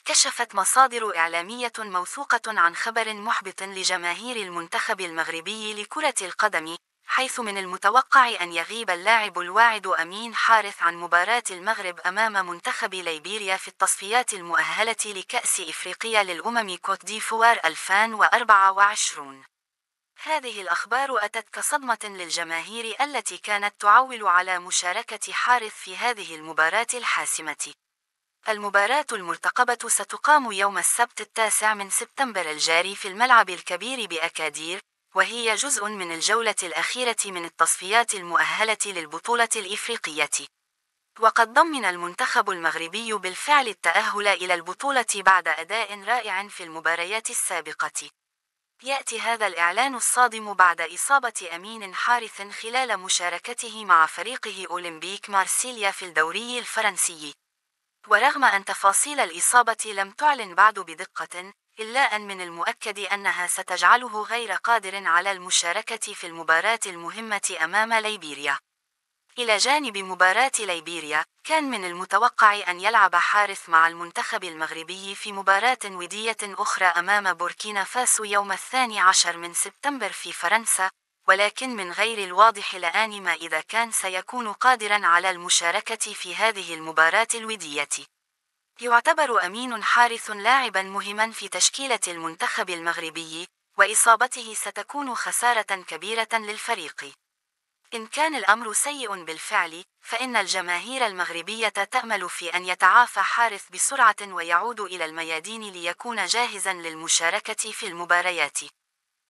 كشفت مصادر إعلامية موثوقة عن خبر محبط لجماهير المنتخب المغربي لكرة القدم، حيث من المتوقع أن يغيب اللاعب الواعد أمين حارث عن مباراة المغرب أمام منتخب ليبيريا في التصفيات المؤهلة لكأس إفريقيا للأمم كوت ديفوار 2024. هذه الأخبار أتت كصدمة للجماهير التي كانت تعول على مشاركة حارث في هذه المباراة الحاسمة. المباراة المرتقبة ستقام يوم السبت 9 سبتمبر الجاري في الملعب الكبير بأكادير، وهي جزء من الجولة الأخيرة من التصفيات المؤهلة للبطولة الإفريقية. وقد ضمن المنتخب المغربي بالفعل التأهل إلى البطولة بعد أداء رائع في المباريات السابقة. يأتي هذا الإعلان الصادم بعد إصابة أمين حارث خلال مشاركته مع فريقه أولمبيك مارسيليا في الدوري الفرنسي. ورغم أن تفاصيل الإصابة لم تعلن بعد بدقة، إلا أن من المؤكد أنها ستجعله غير قادر على المشاركة في المباراة المهمة أمام ليبيريا. إلى جانب مباراة ليبيريا، كان من المتوقع أن يلعب حارث مع المنتخب المغربي في مباراة ودية أخرى أمام بوركينا فاسو يوم 12 سبتمبر في فرنسا، ولكن من غير الواضح الآن ما إذا كان سيكون قادرا على المشاركة في هذه المباراة الودية. يعتبر أمين حارث لاعبا مهما في تشكيلة المنتخب المغربي، وإصابته ستكون خسارة كبيرة للفريق. إن كان الأمر سيء بالفعل، فإن الجماهير المغربية تأمل في أن يتعافى حارث بسرعة ويعود إلى الميادين ليكون جاهزا للمشاركة في المباريات.